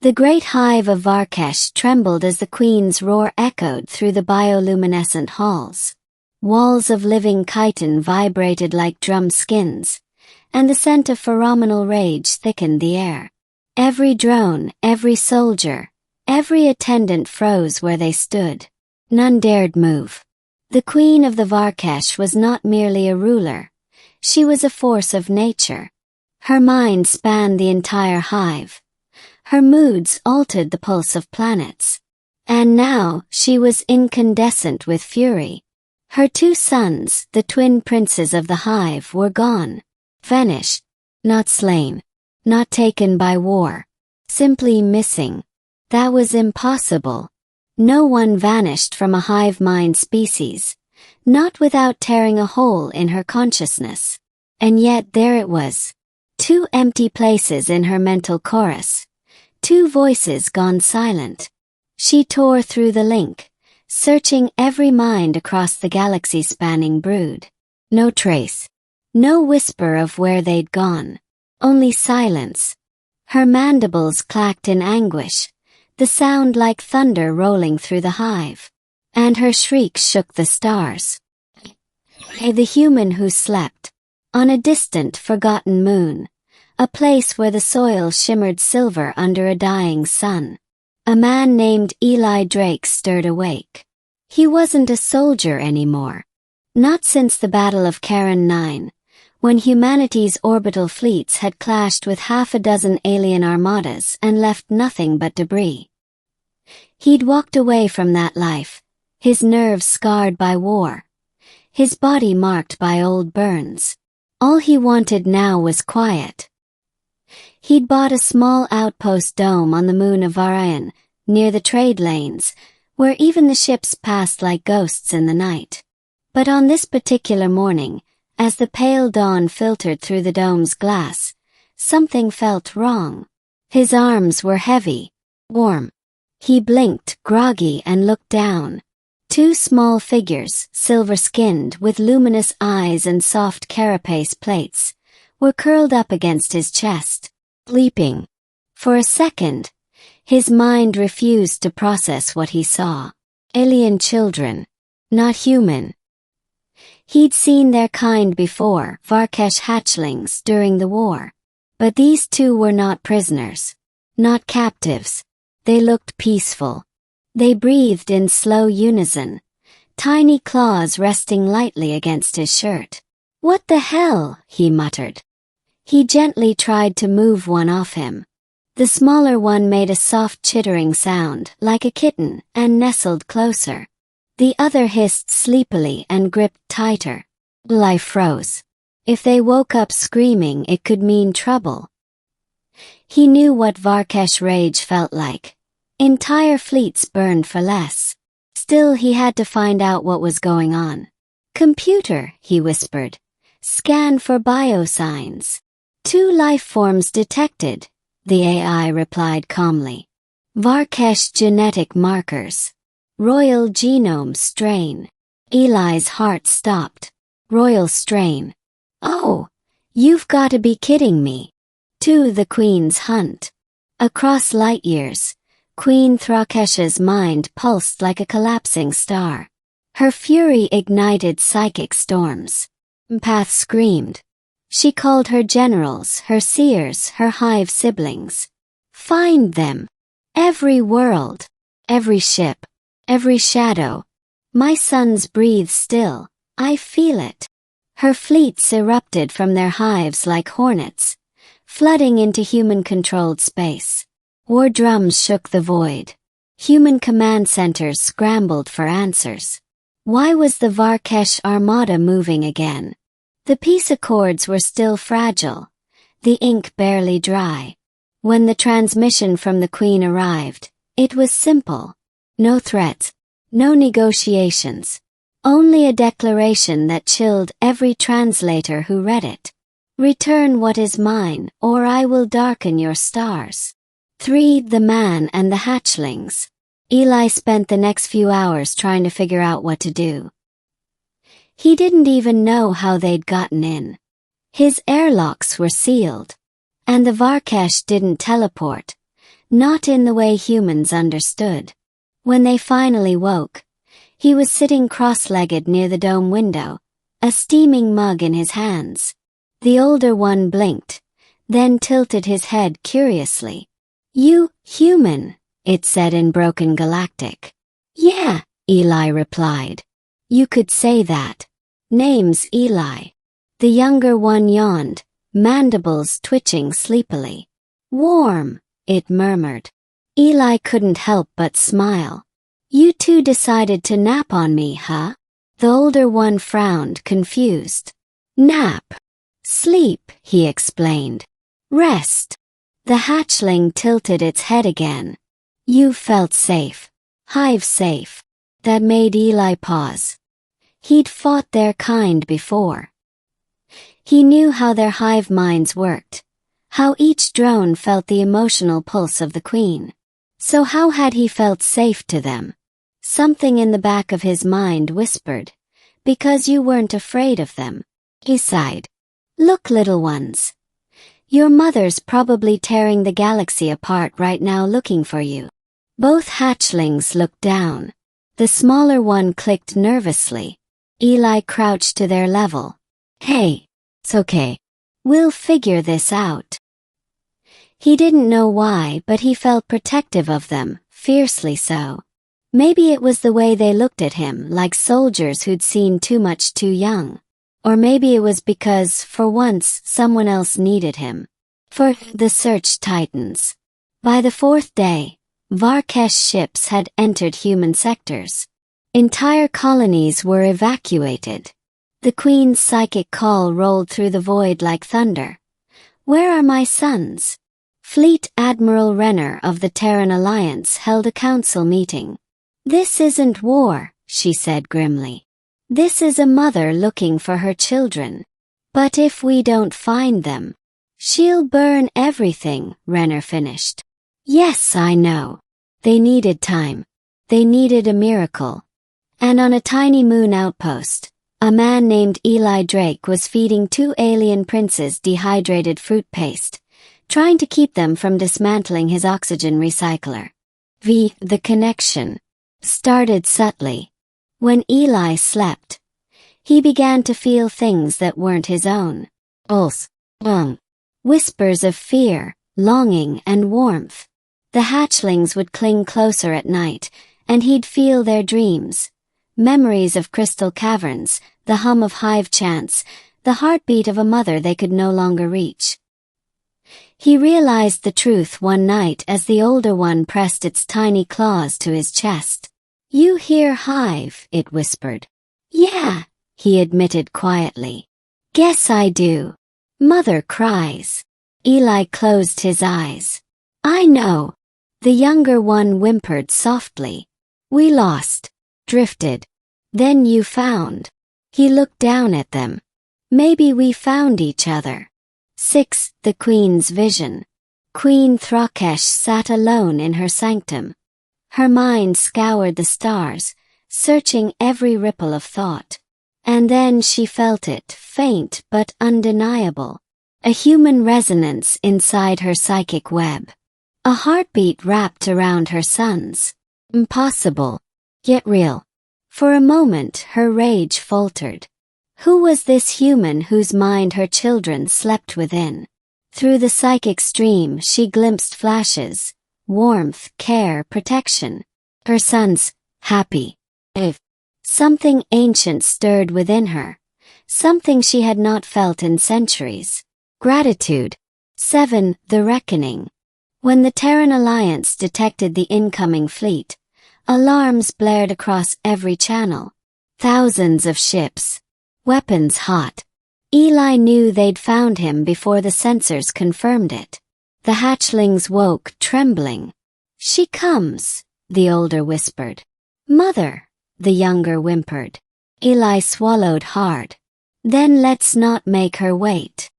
The great hive of Varr'Kesh trembled as the queen's roar echoed through the bioluminescent halls. Walls of living chitin vibrated like drum skins, and the scent of phenomenal rage thickened the air. Every drone, every soldier, every attendant froze where they stood. None dared move. The queen of the Varr'Kesh was not merely a ruler. She was a force of nature. Her mind spanned the entire hive. Her moods altered the pulse of planets. And now, she was incandescent with fury. Her two sons, the twin princes of the hive, were gone. Vanished. Not slain. Not taken by war. Simply missing. That was impossible. No one vanished from a hive mind species, not without tearing a hole in her consciousness. And yet there it was. Two empty places in her mental chorus. Two voices gone silent. She tore through the link, searching every mind across the galaxy-spanning brood. No trace. No whisper of where they'd gone. Only silence. Her mandibles clacked in anguish, the sound like thunder rolling through the hive. And her shriek shook the stars. The human who slept, on a distant, forgotten moon, a place where the soil shimmered silver under a dying sun. A man named Drayke stirred awake. He wasn't a soldier anymore. Not since the Battle of Karen 9, when humanity's orbital fleets had clashed with half a dozen alien armadas and left nothing but debris. He'd walked away from that life, his nerves scarred by war, his body marked by old burns. All he wanted now was quiet. He'd bought a small outpost dome on the moon of Varr'Kesh, near the trade lanes, where even the ships passed like ghosts in the night. But on this particular morning, as the pale dawn filtered through the dome's glass, something felt wrong. His arms were heavy, warm. He blinked, groggy, and looked down. Two small figures, silver-skinned, with luminous eyes and soft carapace plates, were curled up against his chest, sleeping. For a second, his mind refused to process what he saw. Alien children. Not human. He'd seen their kind before, Varr'Kesh hatchlings, during the war. But these two were not prisoners. Not captives. They looked peaceful. They breathed in slow unison, tiny claws resting lightly against his shirt. "What the hell?" he muttered. He gently tried to move one off him. The smaller one made a soft chittering sound, like a kitten, and nestled closer. The other hissed sleepily and gripped tighter. Life froze. If they woke up screaming, it could mean trouble. He knew what Varr'Kesh rage felt like. Entire fleets burned for less. Still, he had to find out what was going on. "Computer," he whispered. "Scan for biosigns." "Two life forms detected," the AI replied calmly. "Varr'Kesh genetic markers. Royal genome strain." Eli's heart stopped. Royal strain. "Oh, you've got to be kidding me." To the Queen's hunt. Across light years, Queen Varr'Kesh's mind pulsed like a collapsing star. Her fury ignited psychic storms. Empath screamed. She called her generals, her seers, her hive siblings. "Find them. Every world. Every ship. Every shadow. My sons breathe still. I feel it." Her fleets erupted from their hives like hornets, flooding into human-controlled space. War drums shook the void. Human command centers scrambled for answers. Why was the Varr'Kesh armada moving again? The peace accords were still fragile, the ink barely dry. When the transmission from the Queen arrived, it was simple. No threats, no negotiations. Only a declaration that chilled every translator who read it. "Return what is mine, or I will darken your stars." 3. The man and the hatchlings. Eli spent the next few hours trying to figure out what to do. He didn't even know how they'd gotten in. His airlocks were sealed. And the Varr'Kesh didn't teleport. not in the way humans understood. When they finally woke, he was sitting cross-legged near the dome window, a steaming mug in his hands. The older one blinked, then tilted his head curiously. "You, human," it said in broken galactic. "Yeah," Eli replied. "You could say that. Name's Eli." The younger one yawned, mandibles twitching sleepily. "Warm," it murmured. Eli couldn't help but smile. "You two decided to nap on me, huh?" The older one frowned, confused. "Nap. Sleep," he explained. "Rest." The hatchling tilted its head again. "You felt safe. Hive safe." That made Eli pause. He'd fought their kind before. He knew how their hive minds worked, how each drone felt the emotional pulse of the queen. So how had he felt safe to them? Something in the back of his mind whispered, "Because you weren't afraid of them." He sighed. "Look, little ones. Your mother's probably tearing the galaxy apart right now looking for you." Both hatchlings looked down. The smaller one clicked nervously. Eli crouched to their level. "Hey, it's okay. We'll figure this out." He didn't know why, but he felt protective of them, fiercely so. Maybe it was the way they looked at him, like soldiers who'd seen too much too young. Or maybe it was because, for once, someone else needed him. For the search tightens. By the fourth day, Varr'Kesh ships had entered human sectors. Entire colonies were evacuated. The Queen's psychic call rolled through the void like thunder. "Where are my sons?" Fleet Admiral Renner of the Terran Alliance held a council meeting. "This isn't war," she said grimly. "This is a mother looking for her children. But if we don't find them, she'll burn everything," Renner finished. "Yes, I know. They needed time. They needed a miracle." And on a tiny moon outpost, a man named Eli Drayke was feeding two alien princes dehydrated fruit paste, trying to keep them from dismantling his oxygen recycler. The connection started subtly. When Eli slept, he began to feel things that weren't his own. Whispers of fear, longing, and warmth. The hatchlings would cling closer at night, and he'd feel their dreams. Memories of crystal caverns, the hum of hive chants, the heartbeat of a mother they could no longer reach. He realized the truth one night as the older one pressed its tiny claws to his chest. "You hear Hive," it whispered. "Yeah," he admitted quietly. "Guess I do. Mother cries." Eli closed his eyes. "I know." The younger one whimpered softly. "We lost. Drifted. Then you found." He looked down at them. "Maybe we found each other." 6. The Queen's Vision. Queen Varr'Kesh sat alone in her sanctum. Her mind scoured the stars, searching every ripple of thought. And then she felt it, faint but undeniable. A human resonance inside her psychic web. A heartbeat wrapped around her son's. Impossible, yet real. For a moment her rage faltered. Who was this human whose mind her children slept within? Through the psychic stream she glimpsed flashes, warmth, care, protection. Her sons, happy. If something ancient stirred within her, something she had not felt in centuries. Gratitude. 7. The Reckoning. When the Terran Alliance detected the incoming fleet, alarms blared across every channel. Thousands of ships. Weapons hot. Eli knew they'd found him before the sensors confirmed it. The hatchlings woke, trembling. "She comes," the older whispered. "Mother," the younger whimpered. Eli swallowed hard. "Then let's not make her wait."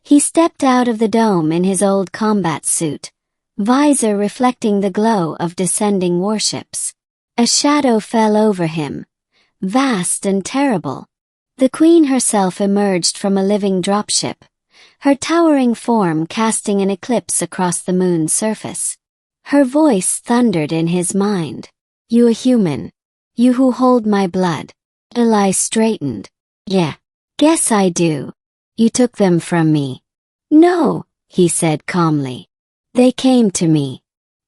He stepped out of the dome in his old combat suit, visor reflecting the glow of descending warships. A shadow fell over him, vast and terrible. The Queen herself emerged from a living dropship, her towering form casting an eclipse across the moon's surface. Her voice thundered in his mind. "You a human? You who hold my blood?" Eli straightened. "Yeah. Guess I do. You took them from me." "No," he said calmly. "They came to me.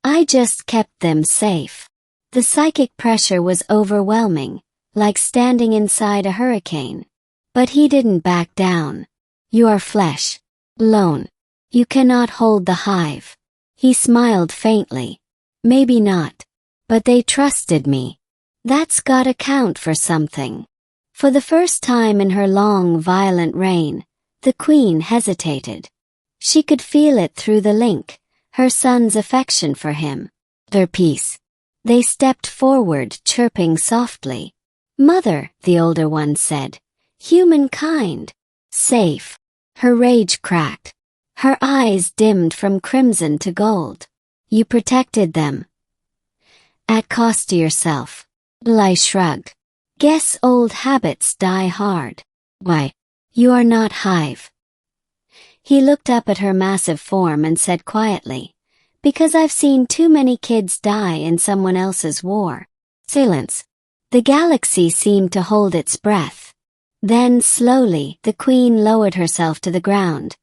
I just kept them safe." The psychic pressure was overwhelming, like standing inside a hurricane. But he didn't back down. "You are flesh. Alone. You cannot hold the hive." He smiled faintly. "Maybe not. But they trusted me. That's gotta count for something." For the first time in her long, violent reign, the queen hesitated. She could feel it through the link, her son's affection for him. Their peace. They stepped forward, chirping softly. "Mother," the older one said. "Humankind. Safe." Her rage cracked. Her eyes dimmed from crimson to gold. "You protected them. At cost to yourself." Eli shrugged. "Guess old habits die hard." "Why? You are not Hive." He looked up at her massive form and said quietly, "Because I've seen too many kids die in someone else's war." Silence. The galaxy seemed to hold its breath. Then slowly the queen lowered herself to the ground,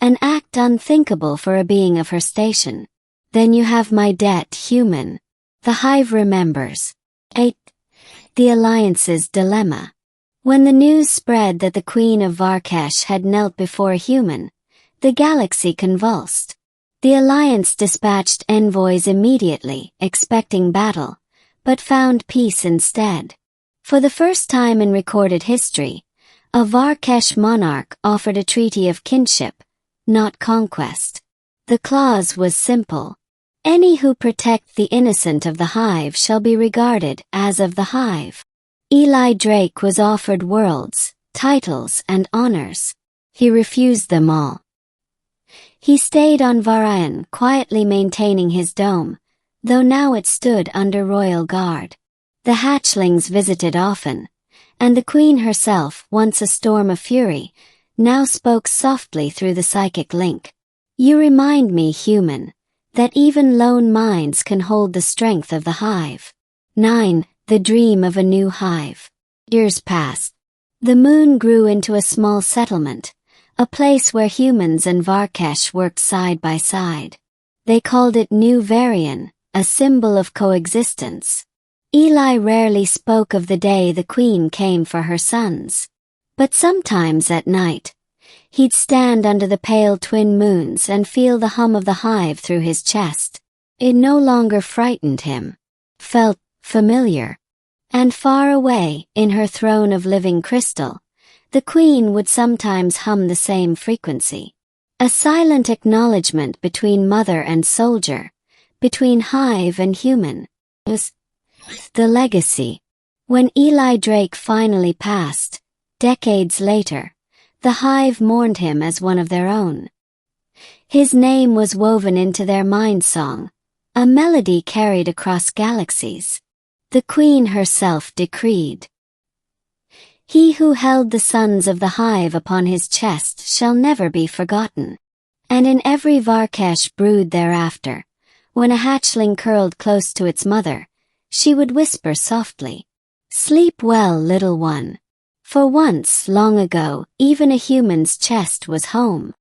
an act unthinkable for a being of her station. "Then you have my debt, human." The Hive remembers. 8. The Alliance's dilemma. When the news spread that the Queen of Varr'Kesh had knelt before a human, the galaxy convulsed. The Alliance dispatched envoys immediately, expecting battle, but found peace instead. For the first time in recorded history, a Varr'Kesh monarch offered a treaty of kinship, not conquest. The clause was simple. Any who protect the innocent of the Hive shall be regarded as of the Hive. Eli Drayke was offered worlds, titles, and honors. He refused them all. He stayed on Varr'Kesh, quietly maintaining his dome, though now it stood under royal guard. The hatchlings visited often, and the queen herself, once a storm of fury, now spoke softly through the psychic link. "You remind me, human, that even lone minds can hold the strength of the Hive." 9. The dream of a new Hive. Years passed. The moon grew into a small settlement, a place where humans and Varr'Kesh worked side by side. They called it New Varian, a symbol of coexistence. Eli rarely spoke of the day the queen came for her sons. But sometimes at night, he'd stand under the pale twin moons and feel the hum of the hive through his chest. It no longer frightened him. Felt familiar. And far away, in her throne of living crystal, the queen would sometimes hum the same frequency. A silent acknowledgement between mother and soldier, between hive and human. Was the legacy. When Eli Drayke finally passed, decades later, the Hive mourned him as one of their own. His name was woven into their mind song, a melody carried across galaxies. The Queen herself decreed, "He who held the sons of the Hive upon his chest shall never be forgotten." And in every Varr'Kesh brood thereafter, when a hatchling curled close to its mother, she would whisper softly, "Sleep well, little one." For once, long ago, even a human's chest was home.